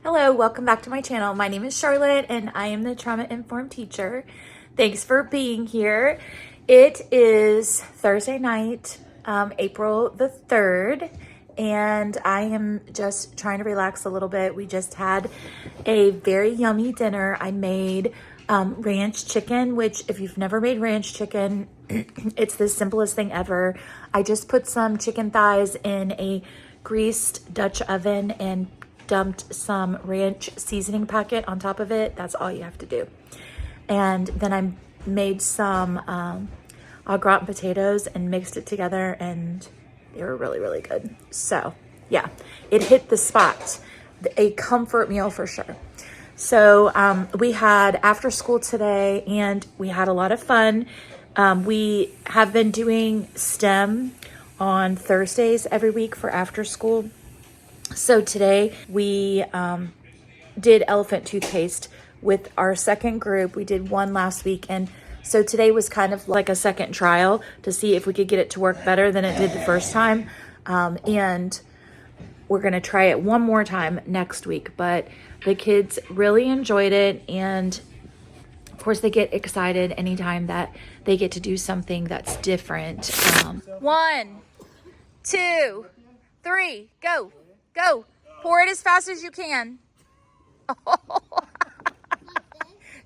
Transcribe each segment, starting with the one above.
Hello, welcome back to my channel. My name is Charlotte and I am the trauma-informed teacher. Thanks for being here. It is Thursday night, April the 3rd, and I am just trying to relax a little bit. We just had a very yummy dinner. I made ranch chicken, which if you've never made ranch chicken, it's the simplest thing ever. I just put some chicken thighs in a greased Dutch oven and dumped some ranch seasoning packet on top of it. That's all you have to do. And then I made some au gratin potatoes and mixed it together, and they were really, really good. So yeah, it hit the spot. A comfort meal for sure. So we had after school today and we had a lot of fun. We have been doing STEM on Thursdays every week for after school. So today we did elephant toothpaste with our second group. We did one last week, and so today was kind of like a second trial to see if we could get it to work better than it did the first time. And we're gonna try it one more time next week, but the kids really enjoyed it, and of course they get excited anytime that they get to do something that's different. 1, 2, 3, go. Go. Pour it as fast as you can.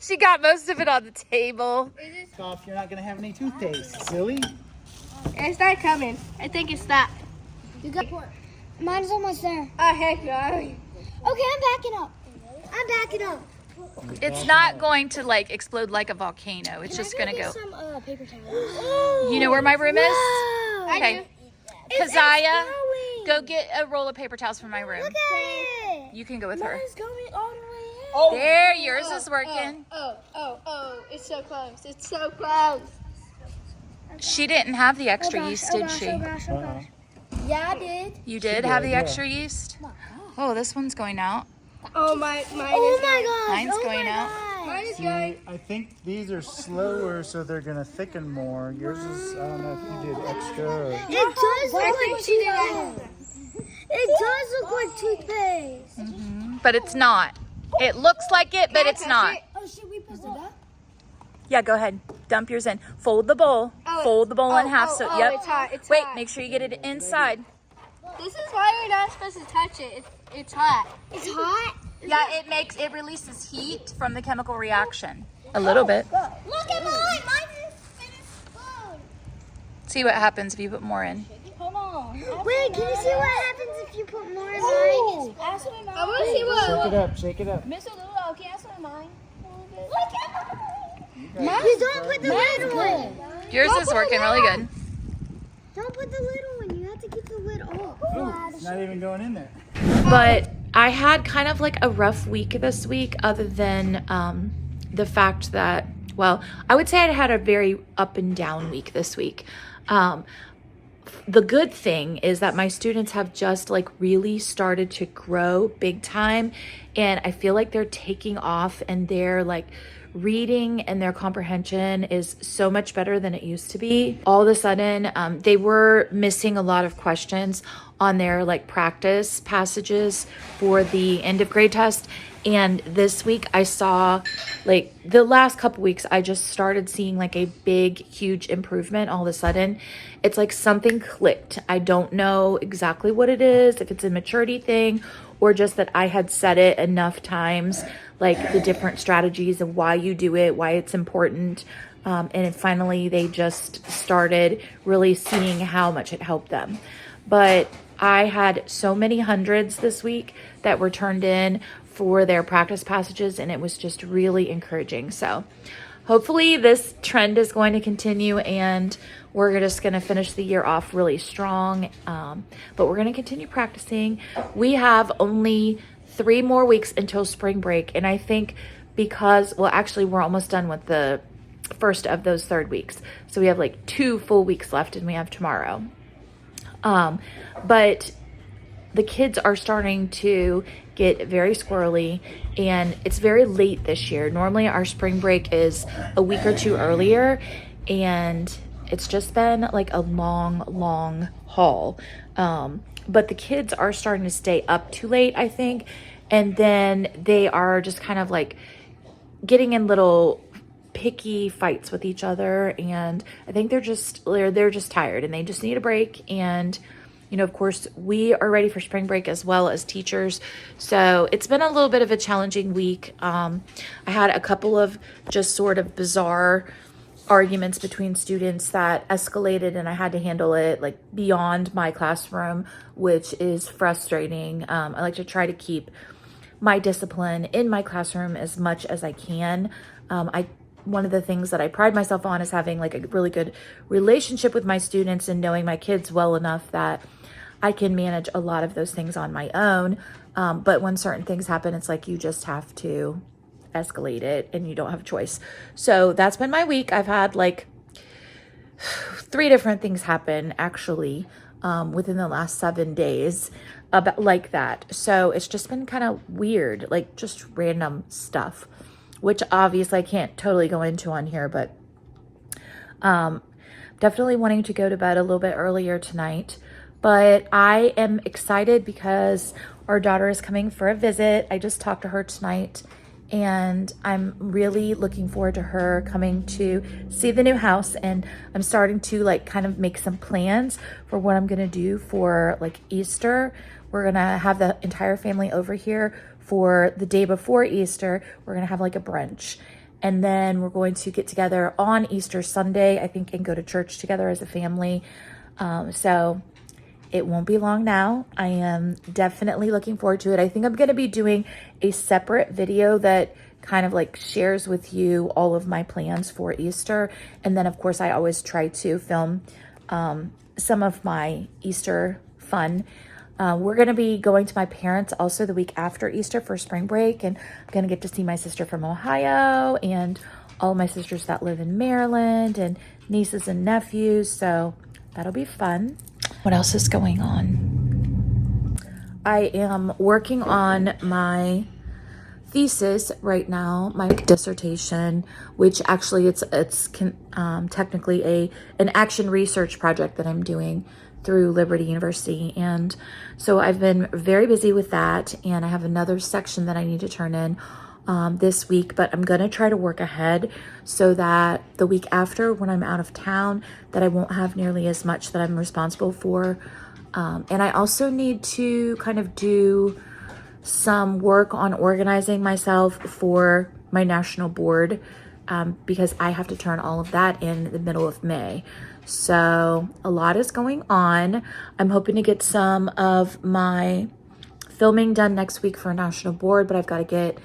She got most of it on the table. Stop, you're not going to have any toothpaste, silly. It's not coming. I think it's that. You got mine's almost there. Oh, heck no. Okay, I'm backing up. I'm backing up. It's not going to like explode like a volcano. It's just going to go. Some paper towels. You know where my room is? Wow. Okay. Keziah, go get a roll of paper towels from my room. Look at it. You can go with her. Mine's going all the way in. Oh. There, yours is working. Oh, it's so close. It's so close. She didn't have the extra yeast, did she? Oh gosh. Yeah, I did. You did have the extra yeast? Oh, this one's going out. Oh, mine Oh my gosh. Mine's oh going my out. gosh. Mine is See, going. I think these are slower, so they're going to thicken more. Yours is, I don't know if you did extra or... It does look like she did toothpaste. It does look like toothpaste. But it's not. It looks like it, but it's not. Oh, should we put that? Yeah, go ahead. Dump yours in. Fold the bowl. Fold the bowl in half. So, yep. It's hot. It's Wait, hot. make sure you get it inside. This is why you're not supposed to touch it. It's hot. It's hot. Yeah, it releases heat from the chemical reaction. A little bit. Look at mine. Mine is finished food. See what happens if you put more in. Hold on. Wait, can you see what happens if you put more in mine? I want to see what. Shake it up. Mr. Lulu, can I swim mine? Look at mine. You don't put the little one. Yours is working really good. Don't put the little one. You have to keep the lid off. Ooh, it's not even going in there. But I had kind of like a rough week this week, other than the fact that, well, I would say I had a very up and down week this week. The good thing is that my students have just like really started to grow big time, and I feel like they're taking off, and they're like reading and their comprehension is so much better than it used to be. All of a sudden, they were missing a lot of questions on their like practice passages for the end of grade test. And this week I saw, like the last couple weeks, I just started seeing like a big, huge improvement all of a sudden. It's like something clicked. I don't know exactly what it is, if it's a maturity thing or just that I had said it enough times, like the different strategies of why you do it, why it's important. And finally they just started really seeing how much it helped them. But I had so many hundreds this week that were turned in for their practice passages, and it was just really encouraging. So hopefully this trend is going to continue, and we're just going to finish the year off really strong. But we're going to continue practicing. We have only 3 more weeks until spring break, and I think because, well, actually we're almost done with the first of those 3rd weeks. So we have like 2 full weeks left, and we have tomorrow. But the kids are starting to get very squirrely, and it's very late this year. Normally our spring break is a week or 2 earlier, and it's just been like a long haul. But the kids are starting to stay up too late, I think, And then they are just kind of like getting in little picky fights with each other, and I think they're just tired and they just need a break. And you know, of course, we are ready for spring break as well as teachers. So it's been a little bit of a challenging week. I had a couple of just sort of bizarre arguments between students that escalated, and I had to handle it like beyond my classroom, which is frustrating. I like to try to keep my discipline in my classroom as much as I can. One of the things that I pride myself on is having like a really good relationship with my students and knowing my kids well enough that I can manage a lot of those things on my own. But when certain things happen, it's like you just have to escalate it and you don't have a choice. So that's been my week. I've had like 3 different things happen actually within the last 7 days about like that. So it's just been kind of weird, like just random stuff, which obviously I can't totally go into on here, but definitely wanting to go to bed a little bit earlier tonight. But I am excited because our daughter is coming for a visit. I just talked to her tonight, and I'm really looking forward to her coming to see the new house. And I'm starting to like kind of make some plans for what I'm gonna do for like Easter. We're gonna have the entire family over here for the day before Easter. We're gonna have like a brunch, and then we're going to get together on Easter Sunday, I think, and go to church together as a family. So it won't be long now. I am definitely looking forward to it. I think I'm going to be doing a separate video that kind of like shares with you all of my plans for Easter. And then of course I always try to film some of my Easter fun. We're going to be going to my parents also the week after Easter for spring break. And I'm going to get to see my sister from Ohio and all my sisters that live in Maryland and nieces and nephews. So that'll be fun. What else is going on? I am working on my thesis right now, my dissertation, which actually it's technically an action research project that I'm doing through Liberty University. And so I've been very busy with that, and I have another section that I need to turn in this week, but I'm gonna try to work ahead so that the week after, when I'm out of town, that I won't have nearly as much that I'm responsible for. And I also need to kind of do some work on organizing myself for my national board, because I have to turn all of that in the middle of May. So a lot is going on. I'm hoping to get some of my filming done next week for a national board, but I've got to get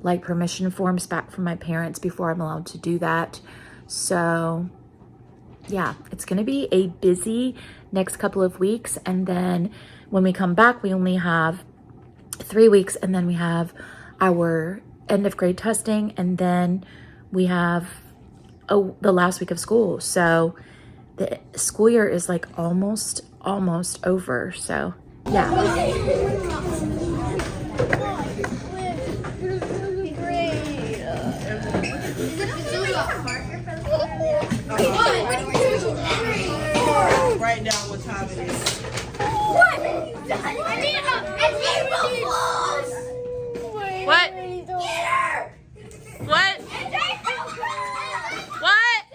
like permission forms back from my parents before I'm allowed to do that. So yeah, it's going to be a busy next couple of weeks. And then when we come back, we only have 3 weeks, and then we have our end of grade testing, and then we have the last week of school. So the school year is like almost over. So yeah. Write down what time it is. What? It's April Fools! What? Get her! What? It's April Fools! What?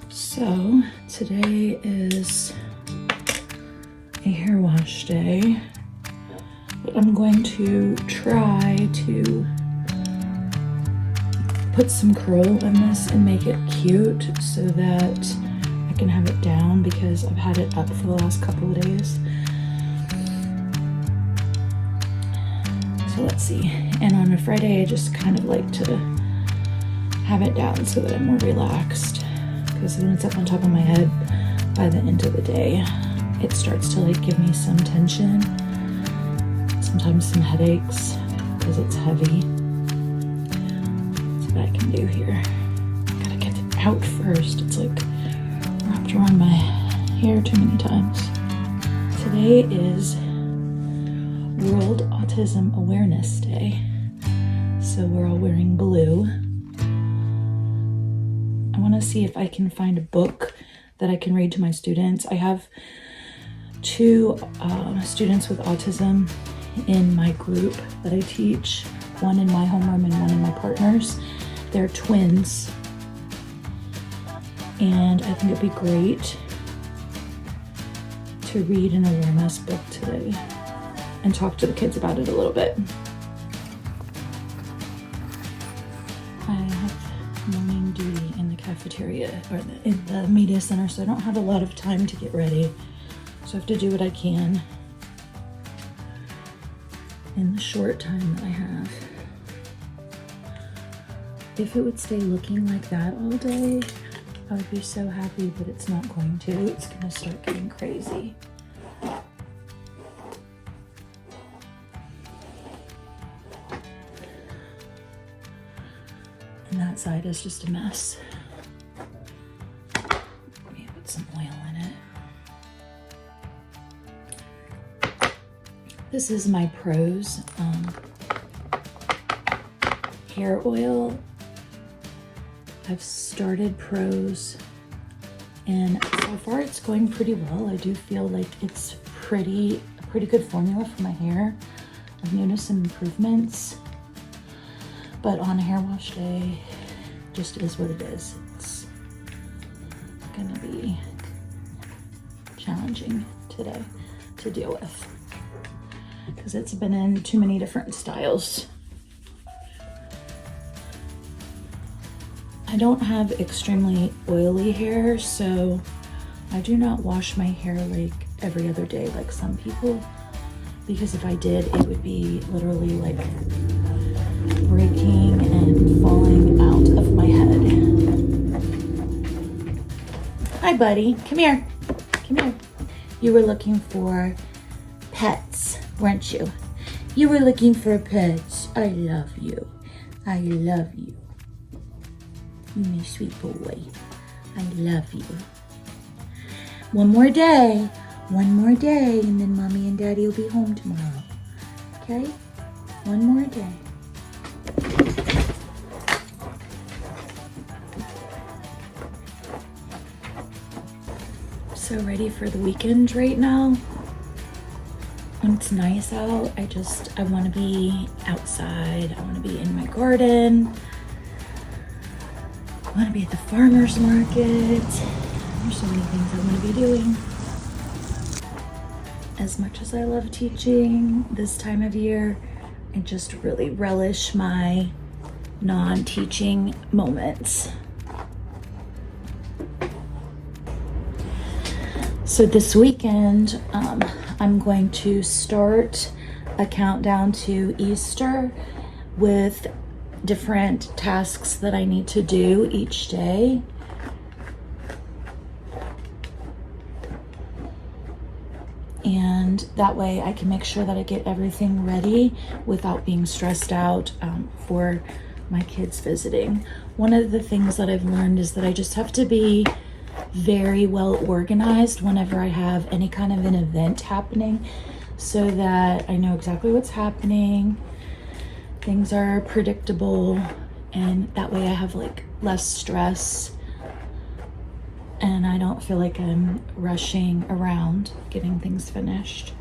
So today is a hair wash day, but I'm going to try to put some curl in this and make it cute so that I can have it down, because I've had it up for the last couple of days. So let's see. And on a Friday, I just kind of like to have it down so that I'm more relaxed, because when it's up on top of my head, by the end of the day, it starts to like give me some tension, sometimes some headaches because it's heavy. That's what I can do here. Gotta get it out first. It's like wrapped around my hair too many times. Today is World Autism Awareness Day, so we're all wearing blue. I want to see if I can find a book that I can read to my students. I have two students with autism in my group that I teach, one in my homeroom and one in my partner's. They're twins, and I think it'd be great to read an awareness book today and talk to the kids about it a little bit. I have morning duty in the cafeteria or in the media center, so I don't have a lot of time to get ready. So I have to do what I can in the short time that I have. If it would stay looking like that all day, I would be so happy, but it's not going to. It's gonna start getting crazy. And that side is just a mess. Let me put some oil in it. This is my Pros hair oil. I've started Pros, and so far it's going pretty well. I do feel like it's a pretty good formula for my hair. I've noticed some improvements, but on a hair wash day, just is what it is. It's gonna be challenging today to deal with because it's been in too many different styles. I don't have extremely oily hair, so I do not wash my hair like every other day like some people, because if I did, it would be literally like breaking and falling out of my head. Hi, buddy. Come here. Come here. You were looking for pets, weren't you? You were looking for pets. I love you. I love you. You my sweet boy. I love you. One more day, and then mommy and daddy will be home tomorrow. Okay? One more day. So ready for the weekend right now. When it's nice out, I want to be outside. I want to be in my garden. I want to be at the farmer's market. There's so many things I want to be doing. As much as I love teaching this time of year, I just really relish my non-teaching moments. So this weekend, I'm going to start a countdown to Easter with different tasks that I need to do each day. And that way I can make sure that I get everything ready without being stressed out for my kids visiting. One of the things that I've learned is that I just have to be very well organized whenever I have any kind of an event happening, so that I know exactly what's happening. Things are predictable, and that way I have like less stress and I don't feel like I'm rushing around getting things finished.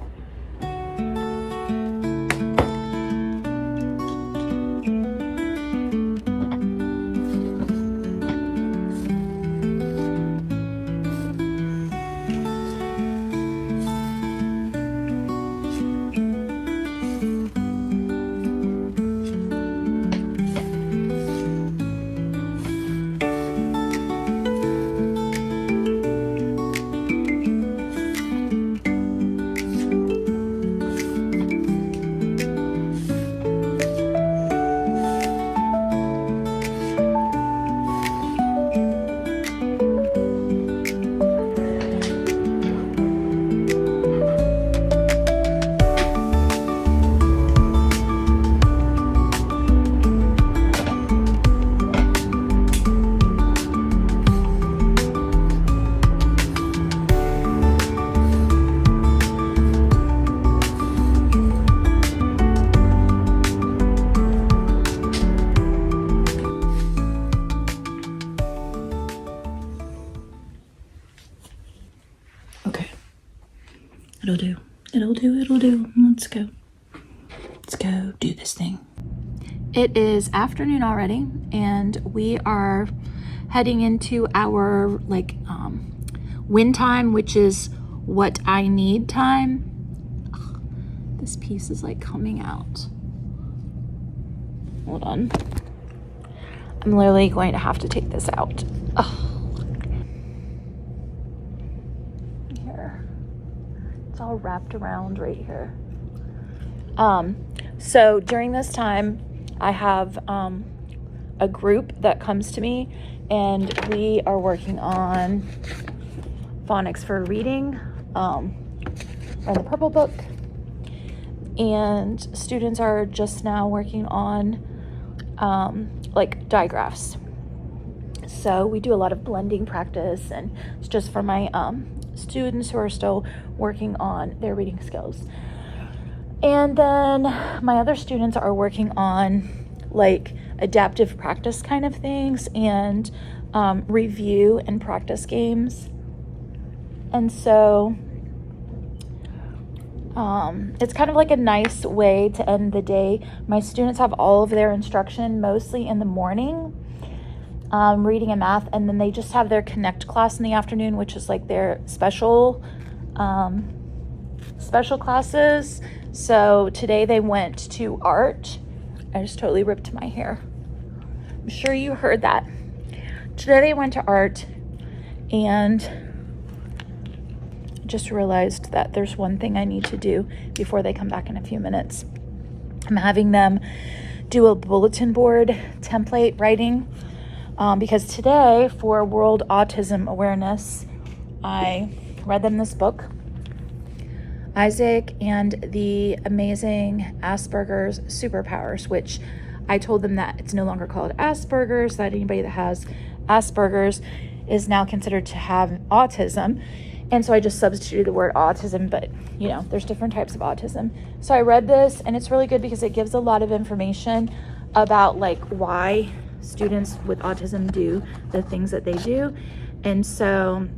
It'll do. It'll do. It'll do. Let's go. Let's go do this thing. It is afternoon already, and we are heading into our win time, which is what I need time. Ugh, this piece is like coming out. Hold on. I'm literally going to have to take this out. Oh, here. It's all wrapped around right here. So during this time, I have a group that comes to me, and we are working on phonics for reading, or the purple book, and students are just now working on digraphs. So we do a lot of blending practice, and it's just for my students who are still working on their reading skills. And then my other students are working on like adaptive practice kind of things, and review and practice games. And so it's kind of like a nice way to end the day. My students have all of their instruction mostly in the morning, reading and math, and then they just have their connect class in the afternoon, which is like their special classes. So today they went to art. I just totally ripped my hair. I'm sure you heard that. Today they went to art, and just realized that there's one thing I need to do before they come back in a few minutes. I'm having them do a bulletin board template writing, because today for World Autism Awareness, I read them this book, Isaac and the Amazing Asperger's Superpowers, which I told them that it's no longer called Asperger's, that anybody that has Asperger's is now considered to have autism. And so I just substituted the word autism, but you know, there's different types of autism. So I read this, and it's really good because it gives a lot of information about like why students with autism do the things that they do. And so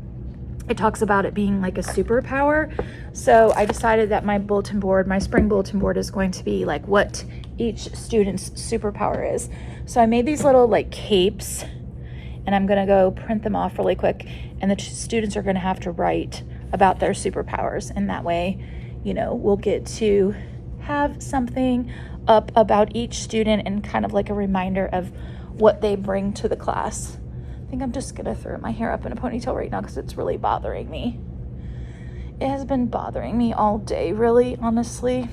it talks about it being like a superpower. So I decided that my bulletin board, my spring bulletin board, is going to be like what each student's superpower is. So I made these little like capes, and I'm gonna go print them off really quick, and the students are gonna have to write about their superpowers, and that way, you know, we'll get to have something up about each student and kind of like a reminder of what they bring to the class. I think I'm just gonna throw my hair up in a ponytail right now because it's really bothering me. It has been bothering me all day, really, honestly.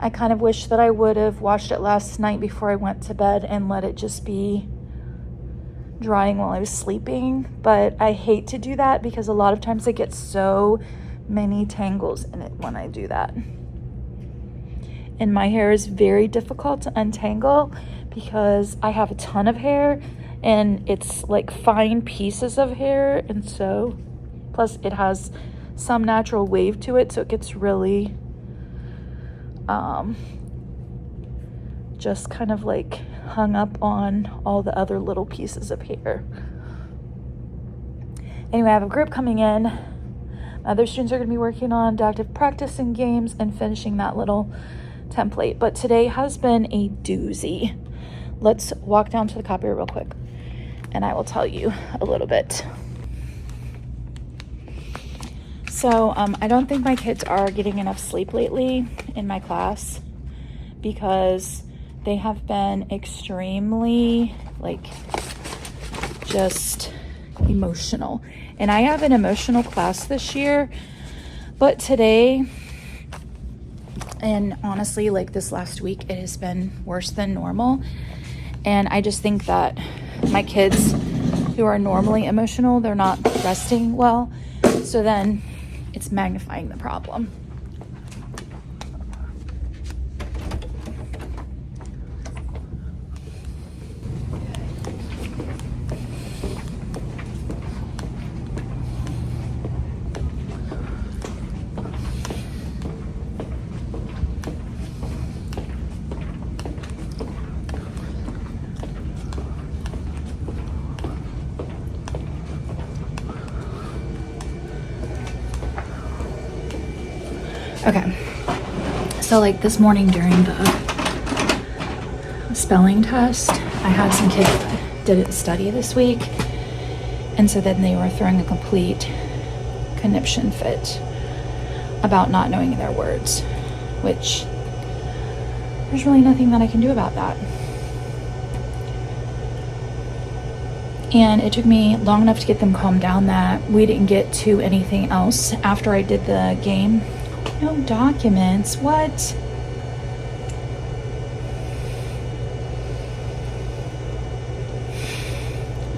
I kind of wish that I would have washed it last night before I went to bed and let it just be drying while I was sleeping, but I hate to do that because a lot of times I get so many tangles in it when I do that. And my hair is very difficult to untangle because I have a ton of hair, and it's like fine pieces of hair, and so plus it has some natural wave to it, so it gets really just kind of like hung up on all the other little pieces of hair. Anyway, I have a group coming in. My other students are going to be working on adaptive practice and games and finishing that little template. But today has been a doozy. Let's walk down to the copier real quick, and I will tell you a little bit. So I don't think my kids are getting enough sleep lately in my class because they have been extremely just emotional. And I have an emotional class this year, but today, and honestly, like this last week, it has been worse than normal. And I just think that my kids who are normally emotional, they're not resting well. So then it's magnifying the problem. Okay. So like this morning during the spelling test, I had some kids that didn't study this week. And so then they were throwing a complete conniption fit about not knowing their words, which there's really nothing that I can do about that. And it took me long enough to get them calmed down that we didn't get to anything else after I did the game. No documents, what?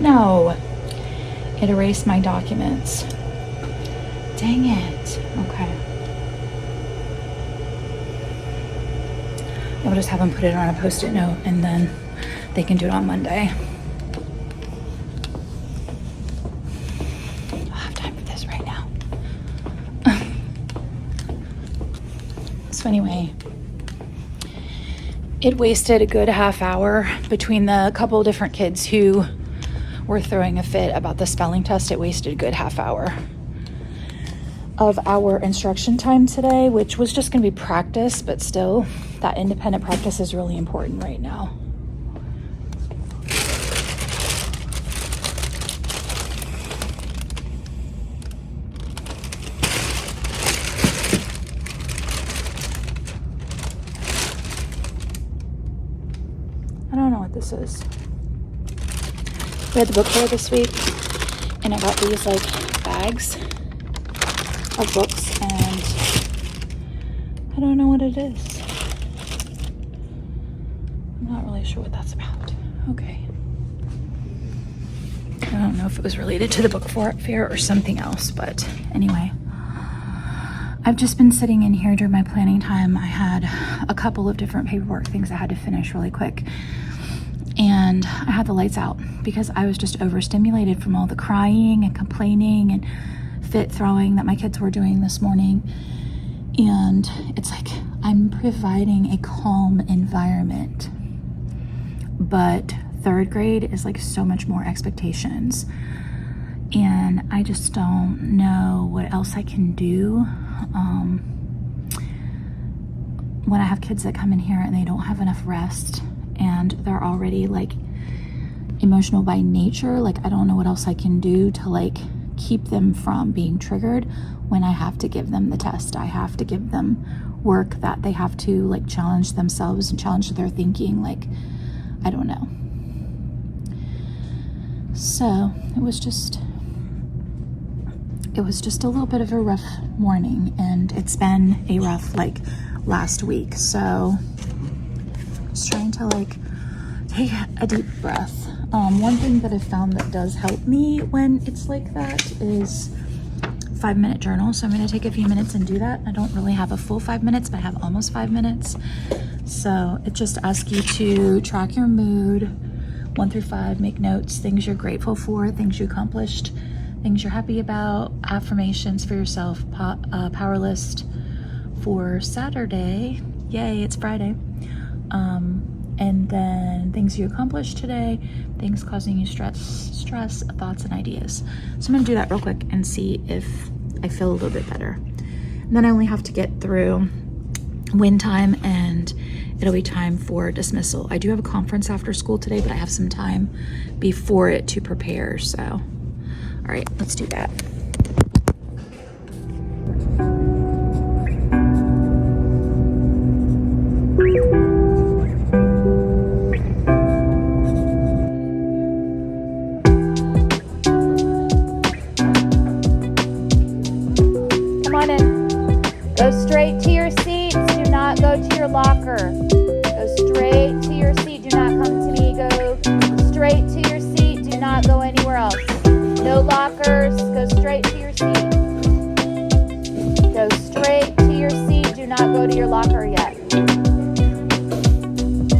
No, it erased my documents. Dang it. Okay. I will just have them put it on a post-it note and then they can do it on Monday. I don't have time for this right now. So anyway, it wasted a good half hour between the couple different kids who were throwing a fit about the spelling test. It wasted a good half hour of our instruction time today, which was just going to be practice, but still, that independent practice is really important right now. I don't know what this is. We had the book fair this week, and I got these like bags of books, and I don't know what it is. I'm not really sure what that's about. Okay. I don't know if it was related to the book fair or something else, but anyway. I've just been sitting in here during my planning time. I had a couple of different paperwork things I had to finish really quick. And I had the lights out because I was just overstimulated from all the crying and complaining and fit throwing that my kids were doing this morning. And it's like I'm providing a calm environment, but third grade is like so much more expectations, and I just don't know what else I can do when I have kids that come in here and they don't have enough rest and they're already like emotional by nature. Like I don't know what else I can do to like keep them from being triggered when I have to give them the test. I have to give them work that they have to like challenge themselves and challenge their thinking. Like, I don't know. So it was just a little bit of a rough morning, and it's been a rough like last week. So just trying to like take a deep breath. One thing that I found that does help me when it's like that is 5-minute journal. So I'm going to take a few minutes and do that. I don't really have a full 5 minutes, but I have almost 5 minutes. So it just asks you to track your mood 1 through 5, make notes, things you're grateful for, things you accomplished, things you're happy about, affirmations for yourself, power list for Saturday. Yay, it's Friday. And then things you accomplished today, things causing you stress, thoughts and ideas. So I'm gonna do that real quick and see if I feel a little bit better. And then I only have to get through win time and it'll be time for dismissal. I do have a conference after school today, but I have some time before it to prepare. So, all right, let's do that. Go straight to your seats. Do not go to your locker. Go straight to your seat. Do not come to me. Go straight to your seat. Do not go anywhere else. No lockers. Go straight to your seat. Go straight to your seat. Do not go to your locker yet.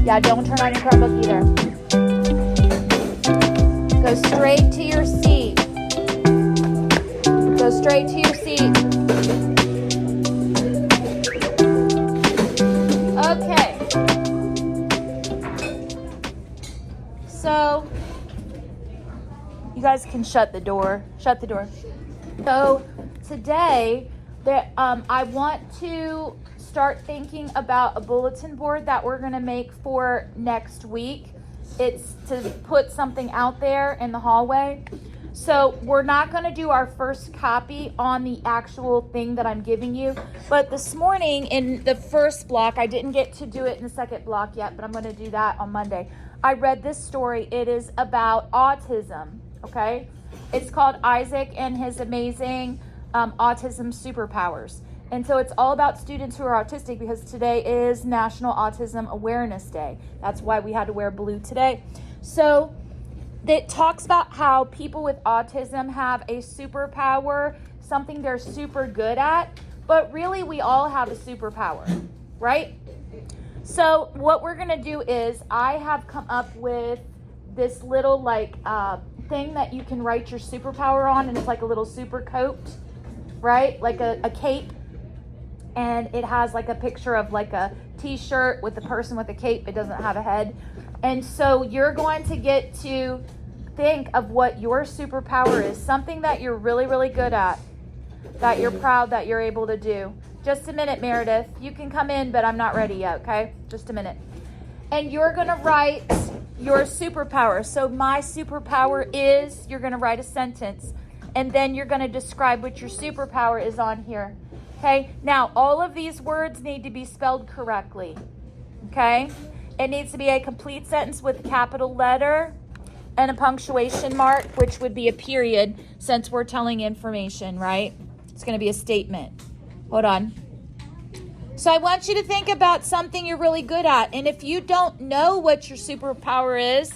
Yeah, don't turn on your Chromebook either. Go straight to your seat. Go straight to your seat. Okay, so you guys can shut the door. So today that I want to start thinking about a bulletin board that we're going to make for next week. It's to put something out there in the hallway. So we're not going to do our first copy on the actual thing that I'm giving you. But this morning in the first block, I didn't get to do it in the second block yet, but I'm going to do that on Monday. I read this story. It is about autism, okay? It's called Isaac and His Amazing Autism Superpowers. And so it's all about students who are autistic because today is National Autism Awareness Day. That's why we had to wear blue today. So it talks about how people with autism have a superpower, something they're super good at, but really we all have a superpower, right? So what we're going to do is I have come up with this little thing that you can write your superpower on, and it's like a little super coat, right? Like a cape. And it has like a picture of like a t-shirt with the person with a cape. It doesn't have a head. And so you're going to get to think of what your superpower is, something that you're really, really good at, that you're proud that you're able to do. Just a minute, Meredith. You can come in, but I'm not ready yet, okay? Just a minute. And you're going to write your superpower. So my superpower is, you're going to write a sentence, and then you're going to describe what your superpower is on here. Okay, now all of these words need to be spelled correctly, okay? It needs to be a complete sentence with a capital letter and a punctuation mark, which would be a period since we're telling information, right? It's going to be a statement. Hold on. So I want you to think about something you're really good at. And if you don't know what your superpower is,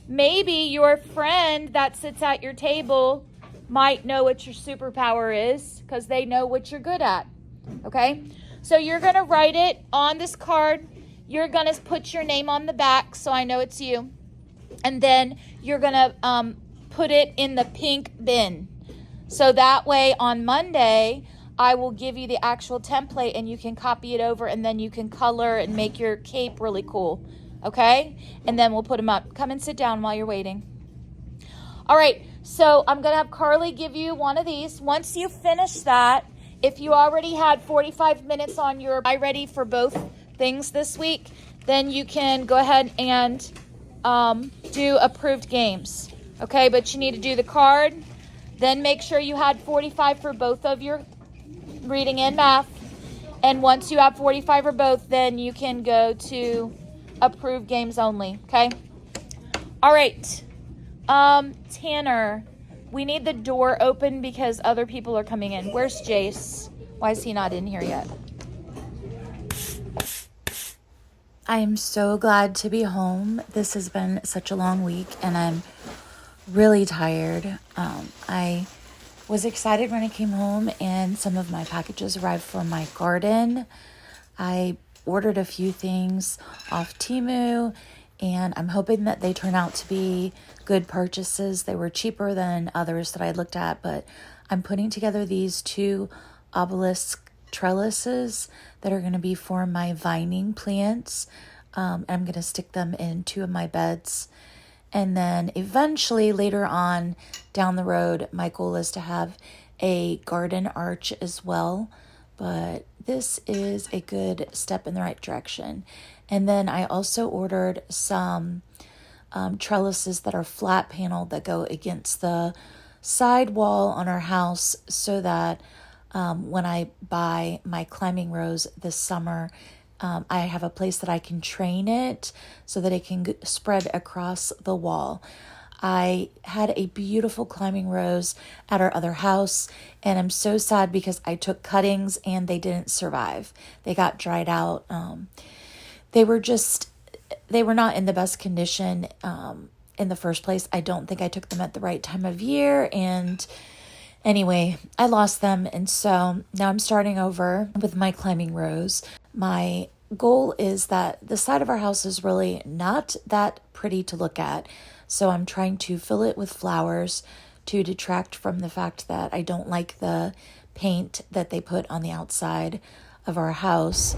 maybe your friend that sits at your table might know what your superpower is because they know what you're good at, okay? So you're going to write it on this card. You're going to put your name on the back so I know it's you. And then you're going to put it in the pink bin. So that way on Monday, I will give you the actual template and you can copy it over and then you can color and make your cape really cool, okay? And then we'll put them up. Come and sit down while you're waiting. All right. So I'm going to have Carly give you one of these. Once you finish that, if you already had 45 minutes on your buy ready for both things this week, then you can go ahead and do approved games. Okay, but you need to do the card. Then make sure you had 45 for both of your reading and math. And once you have 45 for both, then you can go to approved games only. Okay? All right. Tanner, we need the door open because other people are coming in. Where's Jace? Why is he not in here yet? I am so glad to be home. This has been such a long week and I'm really tired. I was excited when I came home and some of my packages arrived from my garden. I ordered a few things off Temu and I'm hoping that they turn out to be good purchases. They were cheaper than others that I looked at, but I'm putting together these 2 obelisk trellises that are going to be for my vining plants. I'm going to stick them in 2 of my beds. And then eventually later on down the road, my goal is to have a garden arch as well. But this is a good step in the right direction. And then I also ordered some trellises that are flat paneled that go against the side wall on our house so that when I buy my climbing rose this summer, I have a place that I can train it so that it can spread across the wall. I had a beautiful climbing rose at our other house, and I'm so sad because I took cuttings and they didn't survive. They got dried out. They were not in the best condition in the first place. I don't think I took them at the right time of year, and anyway, I lost them, and so now I'm starting over with my climbing rose. My goal is that the side of our house is really not that pretty to look at, so I'm trying to fill it with flowers to detract from the fact that I don't like the paint that they put on the outside of our house,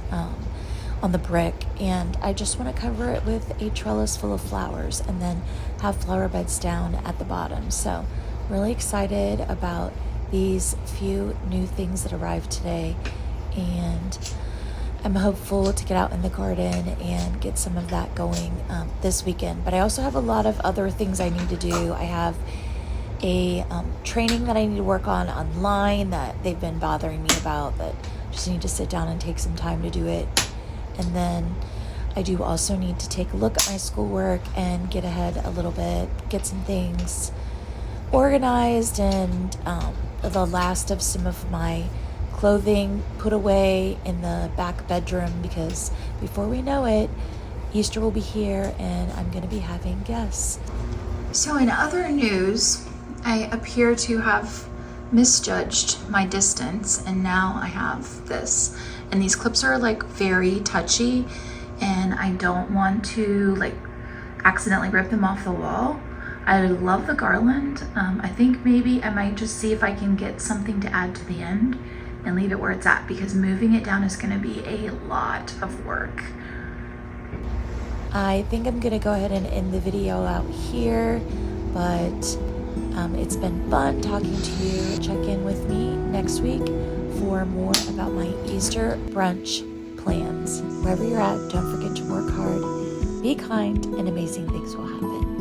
on the brick, and I just want to cover it with a trellis full of flowers and then have flower beds down at the bottom. So really excited about these few new things that arrived today, and I'm hopeful to get out in the garden and get some of that going this weekend. But I also have a lot of other things I need to do. I have a training that I need to work on online that they've been bothering me about, that just need to sit down and take some time to do it. And then I do also need to take a look at my schoolwork and get ahead a little bit, get some things organized, and the last of some of my clothing put away in the back bedroom, because before we know it, Easter will be here and I'm going to be having guests. So in other news, I appear to have misjudged my distance, and now I have this. And these clips are like very touchy, and I don't want to like accidentally rip them off the wall. I love the garland. I think maybe I might just see if I can get something to add to the end and leave it where it's at, because moving it down is going to be a lot of work. I think I'm gonna go ahead and end the video out here, but it's been fun talking to you. Check in with me next week for more about my Easter brunch plans. Wherever you're at, don't forget to work hard, be kind, and amazing things will happen.